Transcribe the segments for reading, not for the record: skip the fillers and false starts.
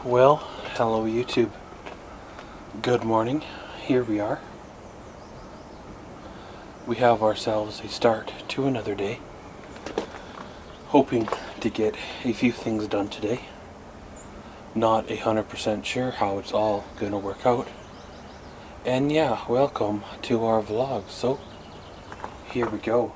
Well, hello YouTube. Good morning. Here we are. We have ourselves a start to another day. Hoping to get a few things done today. Not 100% sure how it's all gonna work out. And yeah, welcome to our vlog. So, here we go.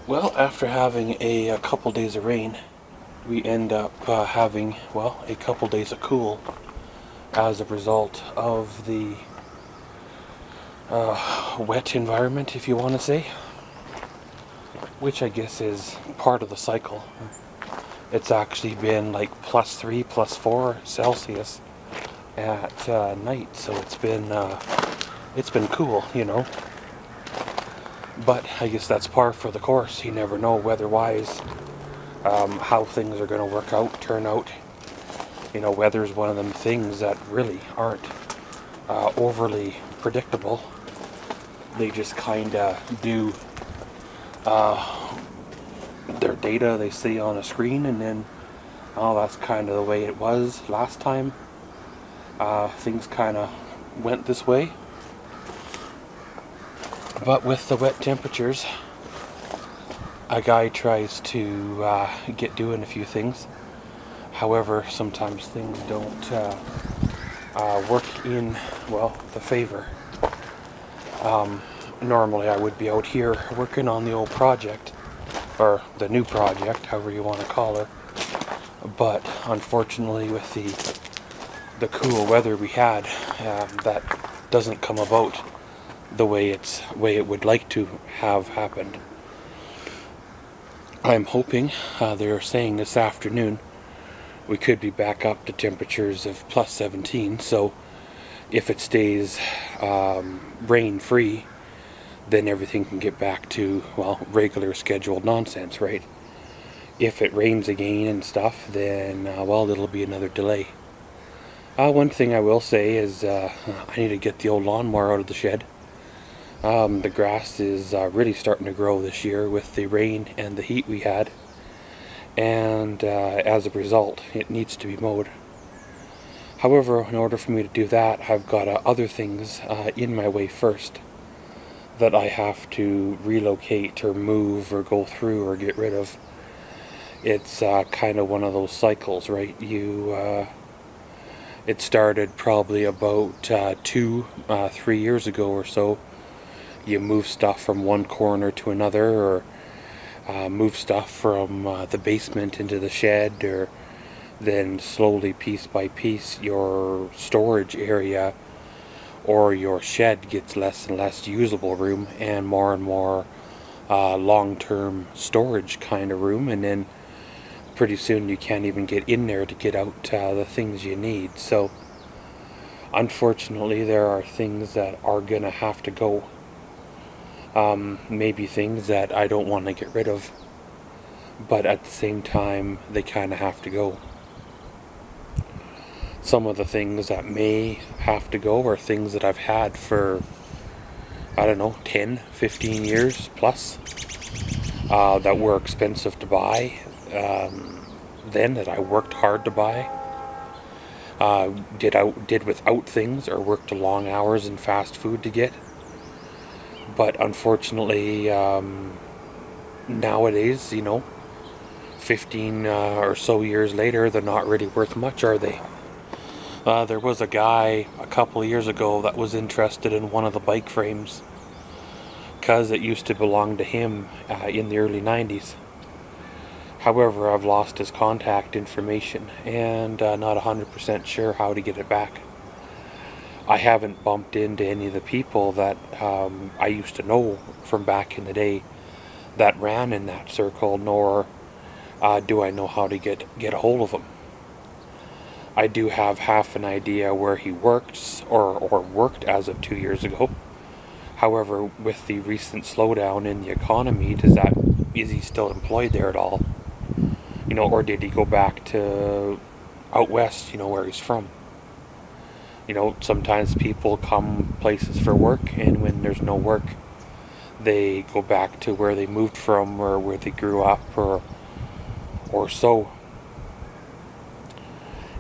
Well, after having a couple days of rain, we end up having, well, a couple days of cool as a result of the wet environment, if you want to say, which I guess is part of the cycle. It's actually been like +3, +4 Celsius at night, so it's been cool, you know. But I guess that's par for the course. You never know weather-wise how things are going to turn out. You know, weather's one of them things that really aren't overly predictable. They just kind of do their data they see on a screen, and then, oh, that's kind of the way it was last time. Things kind of went this way. But with the wet temperatures, a guy tries to get doing a few things. However, sometimes things don't work in, well, the favor. Normally I would be out here working on the old project, or the new project, however you want to call it. But unfortunately, with the cool weather we had, that doesn't come about the way it would like to have happened. I'm hoping they're saying this afternoon we could be back up to temperatures of +17, so if it stays rain free, then everything can get back to, well, regular scheduled nonsense, right? If it rains again and stuff, then well, it'll be another delay. One thing I will say is I need to get the old lawnmower out of the shed. The grass is really starting to grow this year with the rain and the heat we had, and as a result it needs to be mowed. However, in order for me to do that, I've got other things in my way first that I have to relocate or move or go through or get rid of. It's kind of one of those cycles, right? It started probably about 2-3 years ago or so. You move stuff from one corner to another, or move stuff from the basement into the shed, or then slowly, piece by piece, your storage area or your shed gets less and less usable room and more long-term storage kind of room, and then pretty soon you can't even get in there to get out the things you need. So unfortunately, there are things that are gonna have to go. Maybe things that I don't want to get rid of, but at the same time they kind of have to go. Some of the things that may have to go are things that I've had for, I don't know, 10-15 years plus, that were expensive to buy, then that I worked hard to buy, did without things, or worked long hours in fast food to get. But unfortunately, nowadays, you know, 15 or so years later, they're not really worth much, are they? There was a guy a couple of years ago that was interested in one of the bike frames because it used to belong to him in the early 90s. However, I've lost his contact information and not 100% sure how to get it back. I haven't bumped into any of the people that I used to know from back in the day that ran in that circle, nor do I know how to get a hold of them. I do have half an idea where he works or worked as of 2 years ago. However, with the recent slowdown in the economy, is he still employed there at all? You know, or did he go back to out west, you know, where he's from? You know, sometimes people come places for work, and when there's no work, they go back to where they moved from or where they grew up, or so.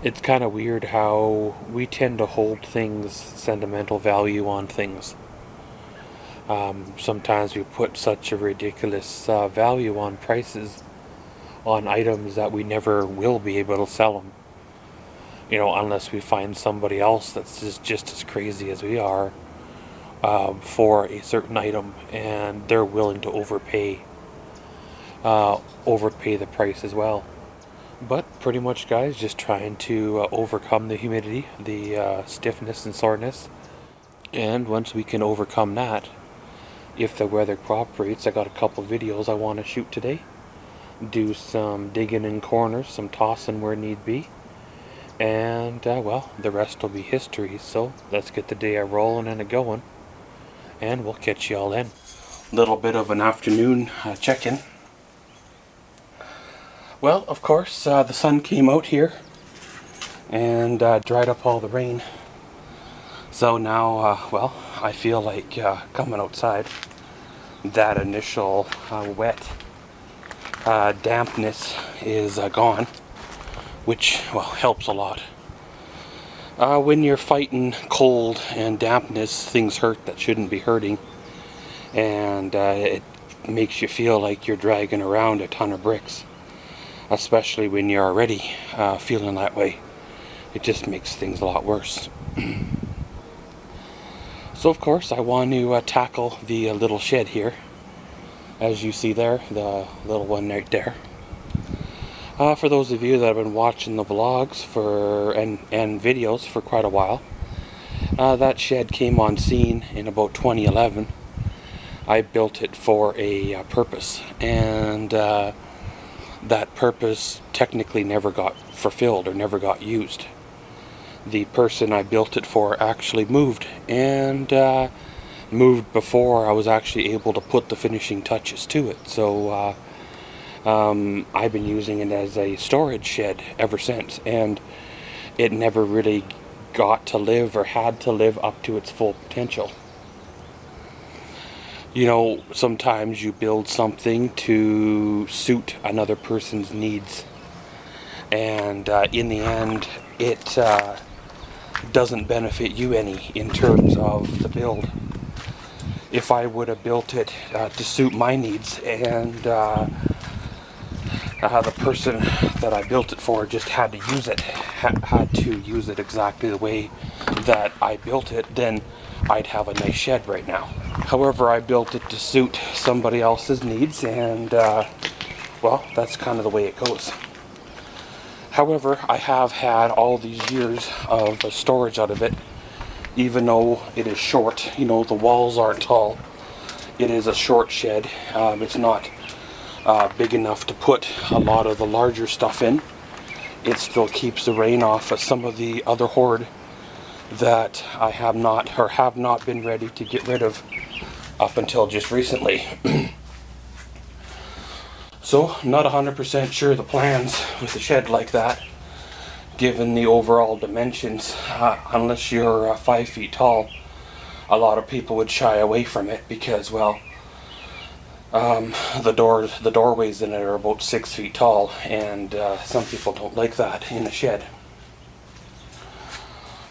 It's kind of weird how we tend to hold things, sentimental value on things. Sometimes we put such a ridiculous value on prices on items that we never will be able to sell them. You know, unless we find somebody else that's just as crazy as we are for a certain item, and they're willing to overpay the price as well. But pretty much, guys, just trying to overcome the humidity, the stiffness and soreness. And once we can overcome that, if the weather cooperates, I got a couple videos I want to shoot today. Do some digging in corners, some tossing where need be. And, well, the rest will be history. So let's get the day rolling and going. And we'll catch you all in. Little bit of an afternoon check-in. Well, of course, the sun came out here and dried up all the rain. So now, well, I feel like coming outside. That initial wet dampness is gone, which, well, helps a lot. When you're fighting cold and dampness, things hurt that shouldn't be hurting, and it makes you feel like you're dragging around a ton of bricks, especially when you're already feeling that way. It just makes things a lot worse. So of course I want to tackle the little shed here, as you see there, the little one right there. For those of you that have been watching the vlogs and videos for quite a while, that shed came on scene in about 2011. I built it for a purpose, and that purpose technically never got fulfilled or never got used. The person I built it for actually moved, and moved before I was actually able to put the finishing touches to it. So I've been using it as a storage shed ever since, and it never really got to live or had to live up to its full potential. You know, sometimes you build something to suit another person's needs, and in the end it doesn't benefit you any in terms of the build. If I would have built it to suit my needs, and the person that I built it for just had to use it, had to use it exactly the way that I built it, then I'd have a nice shed right now. However, I built it to suit somebody else's needs, and well, that's kind of the way it goes. However, I have had all these years of storage out of it, even though it is short. You know, the walls aren't tall. It is a short shed. It's not big enough to put a lot of the larger stuff in. It still keeps the rain off of some of the other hoard that I have not been ready to get rid of up until just recently. So, not 100% sure the plans with a shed like that, given the overall dimensions. Unless you're 5 feet tall, a lot of people would shy away from it because, well, the doorways in it are about 6 feet tall, and some people don't like that in a shed.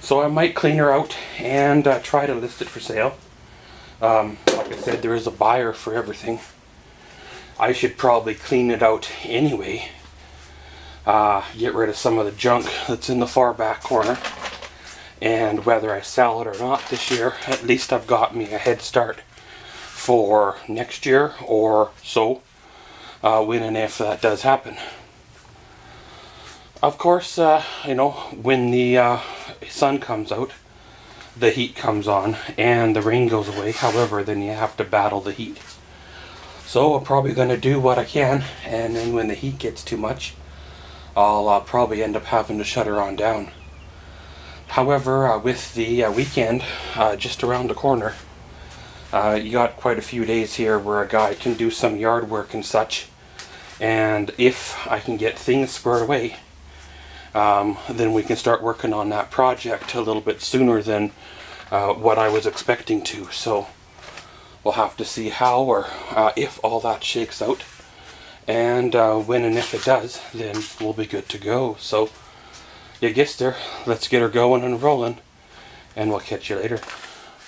So I might clean her out and try to list it for sale. Like I said, there is a buyer for everything. I should probably clean it out anyway. Get rid of some of the junk that's in the far back corner. And whether I sell it or not this year, at least I've got me a head start for next year or so, when and if that does happen. Of course, you know, when the sun comes out, the heat comes on and the rain goes away. However, then you have to battle the heat. So I'm probably going to do what I can, and then when the heat gets too much, I'll probably end up having to shut her on down. However, with the weekend just around the corner, you got quite a few days here where a guy can do some yard work and such, And if I can get things squared away, then we can start working on that project a little bit sooner than what I was expecting to. So we'll have to see how or if all that shakes out. And when and if it does, then we'll be good to go. So you guessed her, let's get her going and rolling, and we'll catch you later.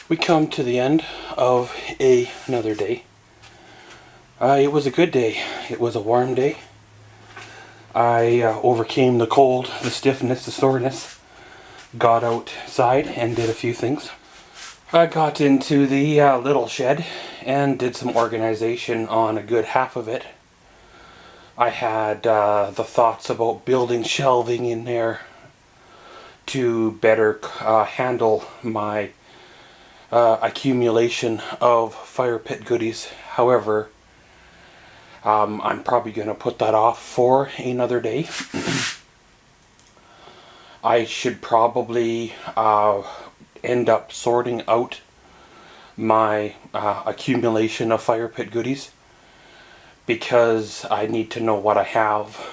We come to the end of another day. It was a good day. It was a warm day. I overcame the cold, the stiffness, the soreness, got outside and did a few things. I got into the little shed and did some organization on a good half of it. I had the thoughts about building shelving in there to better handle my accumulation of fire pit goodies. However, I'm probably going to put that off for another day. I should probably end up sorting out my accumulation of fire pit goodies, because I need to know what I have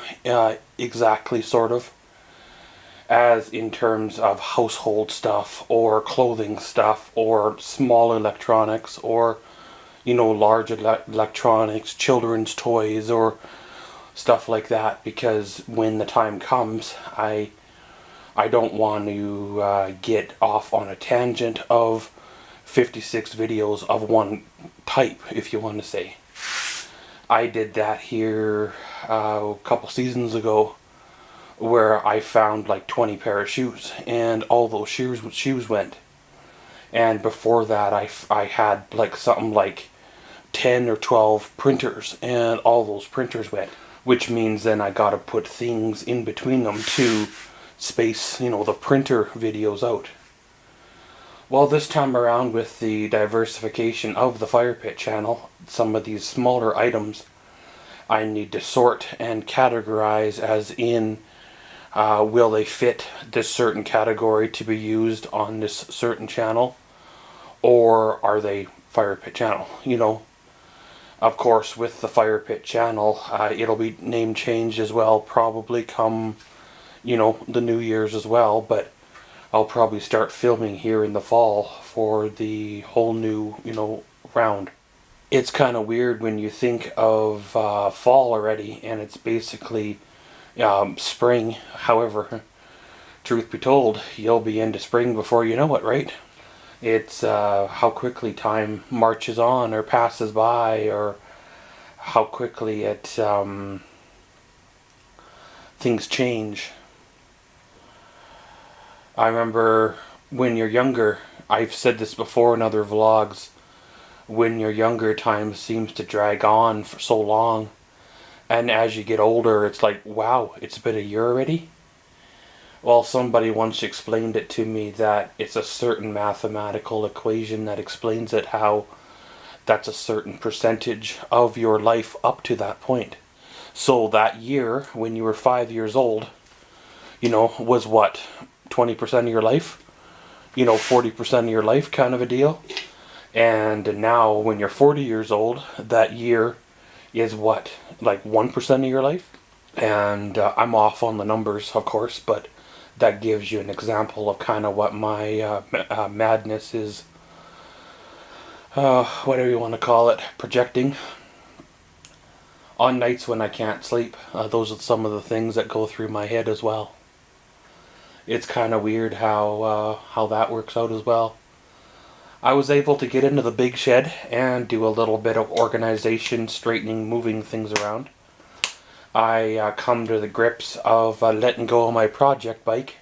exactly, sort of, as in terms of household stuff or clothing stuff or small electronics or, you know, large electronics, children's toys or stuff like that, because when the time comes, I don't want to get off on a tangent of 56 videos of one type, if you want to say. I did that here a couple seasons ago, where I found like 20 pair of shoes, and all those shoes went. And before that, I had like something like 10 or 12 printers, and all those printers went, which means then I gotta put things in between them to space, you know, the printer videos out. Well, this time around, with the diversification of the fire pit channel, some of these smaller items I need to sort and categorize, as in will they fit this certain category to be used on this certain channel, or are they fire pit channel, you know. Of course, with the fire pit channel, it'll be name changed as well, probably come, you know, the New Year's as well, but I'll probably start filming here in the fall for the whole new, you know, round. It's kind of weird when you think of fall already and it's basically spring. However, truth be told, you'll be into spring before you know it, right? It's how quickly time marches on or passes by, or how quickly things change. I remember when you're younger, I've said this before in other vlogs, when you're younger, time seems to drag on for so long, and as you get older, it's like, wow, it's been a year already? Well, somebody once explained it to me that it's a certain mathematical equation that explains it, how that's a certain percentage of your life up to that point. So that year, when you were 5 years old, you know, was what, 20% of your life? You know, 40% of your life, kind of a deal. And now, when you're 40 years old, that year is what, like 1% of your life? And I'm off on the numbers, of course, but that gives you an example of kind of what my madness is, whatever you want to call it, projecting. On nights when I can't sleep, those are some of the things that go through my head as well. It's kind of weird how that works out as well. I was able to get into the big shed and do a little bit of organization, straightening, moving things around. I come to the grips of letting go of my project bike.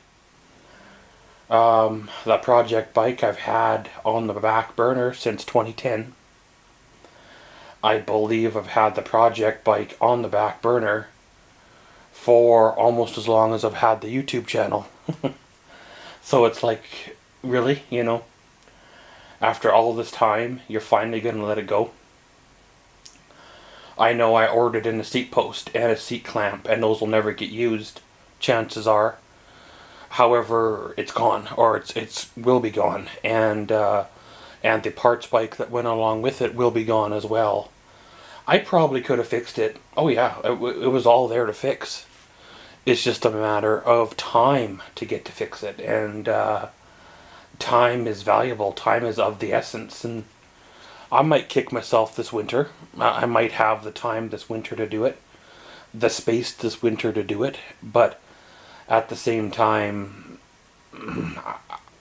The project bike I've had on the back burner since 2010. I believe I've had the project bike on the back burner for almost as long as I've had the YouTube channel. So it's like, really, you know, after all this time, you're finally going to let it go? I know I ordered in a seat post and a seat clamp, and those will never get used, chances are. However, it's gone, or it's will be gone, and the parts bike that went along with it will be gone as well. I probably could have fixed it. Oh yeah, it was all there to fix. It's just a matter of time to get to fix it, and time is valuable. Time is of the essence, and I might kick myself this winter. I might have the time this winter to do it, the space this winter to do it, but at the same time,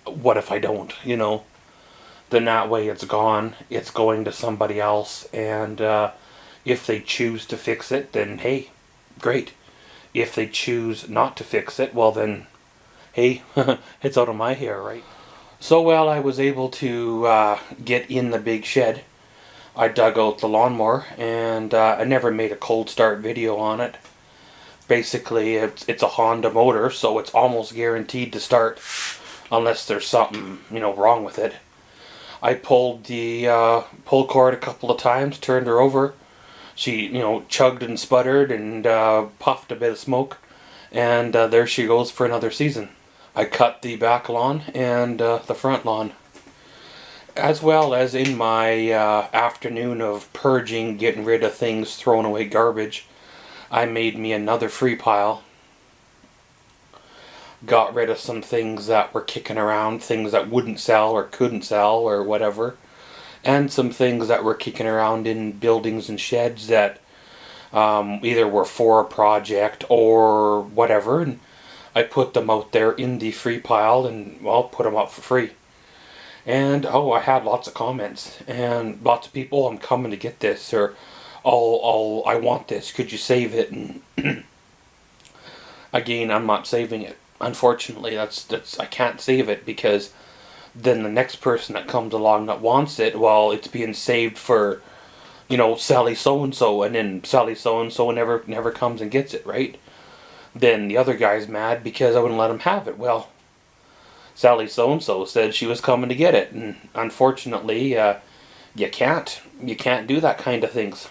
what if I don't, you know? Then that way it's gone, it's going to somebody else, and if they choose to fix it, then hey, great. If they choose not to fix it, well then, hey, it's out of my hair, right? So while I was able to get in the big shed, I dug out the lawnmower, and I never made a cold start video on it. Basically, it's a Honda motor, so it's almost guaranteed to start unless there's something, you know, wrong with it. I pulled the pull cord a couple of times, turned her over. She, you know, chugged and sputtered and puffed a bit of smoke, and there she goes for another season. I cut the back lawn and the front lawn. As well as in my afternoon of purging, getting rid of things, throwing away garbage, I made me another free pile. Got rid of some things that were kicking around, things that wouldn't sell or couldn't sell or whatever, and some things that were kicking around in buildings and sheds that either were for a project or whatever, and I put them out there in the free pile and, well, put them up for free. And, oh, I had lots of comments, and lots of people, I'm coming to get this, or, oh, I want this, could you save it? And again, I'm not saving it. Unfortunately, that's I can't save it, because then the next person that comes along that wants it, well, it's being saved for, you know, Sally so-and-so, and then Sally so-and-so never comes and gets it, right? Then the other guy's mad because I wouldn't let him have it. Well, Sally so-and-so said she was coming to get it, and unfortunately, you can't do that kind of things.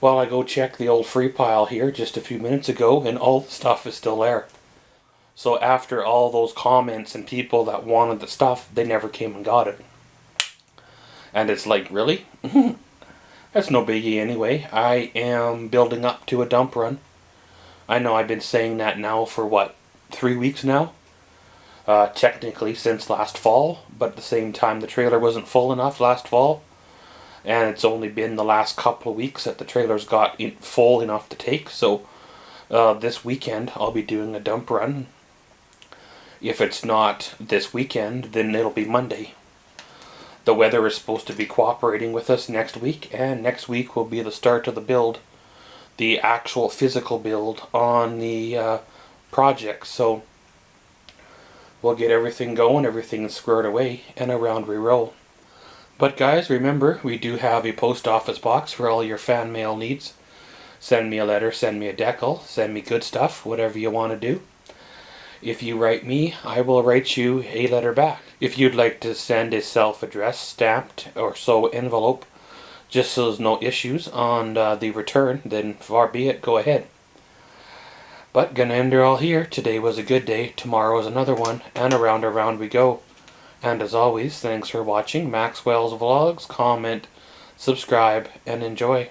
Well, I go check the old free pile here just a few minutes ago, and all the stuff is still there. So after all those comments and people that wanted the stuff, they never came and got it. And it's like, really? That's no biggie anyway. I am building up to a dump run. I know I've been saying that now for, what, 3 weeks now? Technically since last fall, but at the same time the trailer wasn't full enough last fall, and it's only been the last couple of weeks that the trailer's got full enough to take. So this weekend I'll be doing a dump run. If it's not this weekend, then it'll be Monday. The weather is supposed to be cooperating with us next week, and next week will be the start of the build, the actual physical build on the project. So we'll get everything going, everything squared away, and around we roll. But guys, remember, we do have a post office box for all your fan mail needs. Send me a letter, send me a decal, send me good stuff, whatever you want to do. If you write me, I will write you a letter back. If you'd like to send a self-addressed, stamped, or so envelope, just so there's no issues on the return, then far be it, go ahead. But gonna end her all here. Today was a good day, tomorrow is another one, and around we go. And as always, thanks for watching Maxwell's Vlogs. Comment, subscribe, and enjoy.